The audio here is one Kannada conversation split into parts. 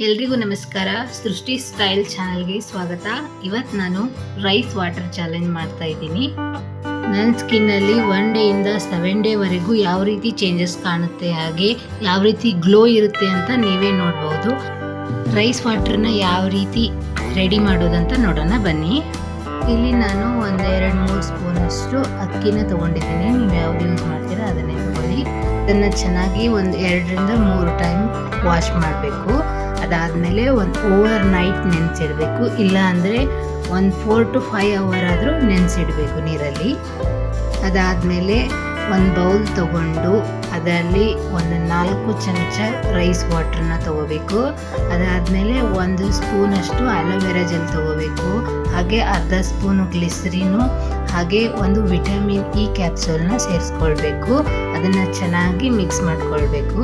ಎಲ್ರಿಗೂ ನಮಸ್ಕಾರ. ಸೃಷ್ಟಿ ಸ್ಟೈಲ್ ಚಾನಲ್ಗೆ ಸ್ವಾಗತ. ಇವತ್ತು ನಾನು ರೈಸ್ ವಾಟರ್ ಚಾಲೆಂಜ್ ಮಾಡ್ತಾ ಇದ್ದೀನಿ. ನನ್ನ ಸ್ಕಿನ್ನಲ್ಲಿ 1 ಡೇಯಿಂದ 7 ಡೇವರೆಗೂ ಯಾವ ರೀತಿ ಚೇಂಜಸ್ ಕಾಣುತ್ತೆ, ಹಾಗೆ ಯಾವ ರೀತಿ ಗ್ಲೋ ಇರುತ್ತೆ ಅಂತ ನೀವೇ ನೋಡ್ಬೋದು. ರೈಸ್ ವಾಟರ್ನ ಯಾವ ರೀತಿ ರೆಡಿ ಮಾಡೋದಂತ ನೋಡೋಣ ಬನ್ನಿ. ಇಲ್ಲಿ ನಾನು 1-2-3 ಸ್ಪೂನಷ್ಟು ಅಕ್ಕಿನ ತೊಗೊಂಡಿದ್ದೀನಿ. ನೀವು ಯಾವ್ದು ಯೂಸ್ ಮಾಡ್ತೀರಾ ಅದನ್ನೇ ತಗೊಳ್ಳಿ. ಅದನ್ನು ಚೆನ್ನಾಗಿ 2-3 ಟೈಮ್ ವಾಶ್ ಮಾಡಬೇಕು. ಅದಾದಮೇಲೆ ಓವರ್ ನೈಟ್ ನೆನೆಸಿಡಬೇಕು, ಇಲ್ಲ ಅಂದರೆ 4 to 5 hour ಆದರೂ ನೆನೆಸಿಡಬೇಕು ನೀರಲ್ಲಿ. ಅದಾದಮೇಲೆ ಒಂದು ಬೌಲ್ ತಗೊಂಡು ಅದರಲ್ಲಿ 4 ಚಮಚ ರೈಸ್ ವಾಟ್ರನ್ನ ತಗೋಬೇಕು. ಅದಾದಮೇಲೆ 1 ಸ್ಪೂನಷ್ಟು ಅಲೋವೆರಾ ಜೆಲ್ ತಗೋಬೇಕು, ಹಾಗೆ ಅರ್ಧ ಸ್ಪೂನು ಗ್ಲಿಸರಿನು, ಹಾಗೆ 1 ವಿಟಮಿನ್ ಇ ಕ್ಯಾಪ್ಸೂಲ್ನ ಸೇರಿಸ್ಕೊಳ್ಬೇಕು. ಅದನ್ನು ಚೆನ್ನಾಗಿ ಮಿಕ್ಸ್ ಮಾಡ್ಕೊಳ್ಬೇಕು.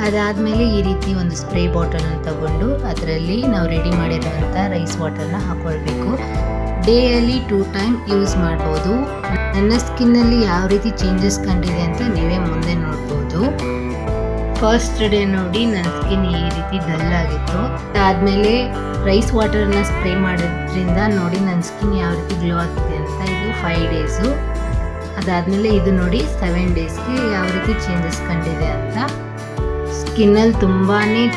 ಅದಾದಮೇಲೆ ಈ ರೀತಿ ಒಂದು ಸ್ಪ್ರೇ ಬಾಟಲ್ನ ತಗೊಂಡು ಅದರಲ್ಲಿ ನಾವು ರೆಡಿ ಮಾಡಿರುವಂಥ ರೈಸ್ ವಾಟರ್ನ ಹಾಕ್ಕೊಳ್ಬೇಕು. ಡೇಯಲ್ಲಿ 2 ಟೈಮ್ ಯೂಸ್ ಮಾಡ್ಬೋದು. ನನ್ನ ಸ್ಕಿನ್ನಲ್ಲಿ ಯಾವ ರೀತಿ ಚೇಂಜಸ್ ಕಂಡಿದೆ ಅಂತ ನೀವೇ ಮುಂದೆ ನೋಡ್ಬೋದು. ಫಸ್ಟ್ ಡೇ ನೋಡಿ ನನ್ನ ಸ್ಕಿನ್ ಈ ರೀತಿ ಡಲ್ ಆಗಿತ್ತು. ಅದಾದಮೇಲೆ ರೈಸ್ ವಾಟರ್ನ ಸ್ಪ್ರೇ ಮಾಡೋದ್ರಿಂದ ನೋಡಿ ನನ್ನ ಸ್ಕಿನ್ ಯಾವ ರೀತಿ ಗ್ಲೋ ಆಗ್ತಿದೆ ಅಂತ. ಇದು 5 ಡೇಸು. ಅದಾದಮೇಲೆ ಇದು ನೋಡಿ 7 ಡೇಸ್ಗೆ ಯಾವ ರೀತಿ ಚೇಂಜಸ್ ಕಂಡಿದೆ ಅಂತ. ಸ್ಕಿನ್ನಲ್ಲಿ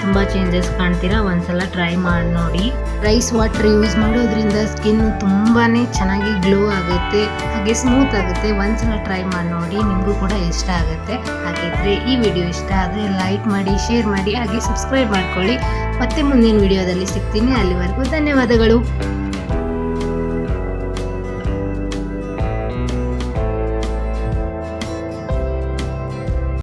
ತುಂಬ ಚೇಂಜಸ್ ಕಾಣ್ತೀರಾ. ಒಂದ್ಸಲ ಟ್ರೈ ಮಾಡಿ ನೋಡಿ. ರೈಸ್ ವಾಟರ್ ಯೂಸ್ ಮಾಡೋದ್ರಿಂದ ಸ್ಕಿನ್ ತುಂಬಾ ಚೆನ್ನಾಗಿ ಗ್ಲೋ ಆಗುತ್ತೆ, ಹಾಗೆ ಸ್ಮೂತ್ ಆಗುತ್ತೆ. ಒಂದ್ಸಲ ಟ್ರೈ ಮಾಡಿ ನೋಡಿ, ನಿಮಗೂ ಕೂಡ ಇಷ್ಟ ಆಗುತ್ತೆ. ಹಾಗಿದ್ರೆ ಈ ವಿಡಿಯೋ ಇಷ್ಟ ಆದರೆ ಲೈಕ್ ಮಾಡಿ, ಶೇರ್ ಮಾಡಿ, ಹಾಗೆ ಸಬ್ಸ್ಕ್ರೈಬ್ ಮಾಡ್ಕೊಳ್ಳಿ. ಮತ್ತೆ ಮುಂದಿನ ವಿಡಿಯೋದಲ್ಲಿ ಸಿಗ್ತೀನಿ. ಅಲ್ಲಿವರೆಗೂ ಧನ್ಯವಾದಗಳು.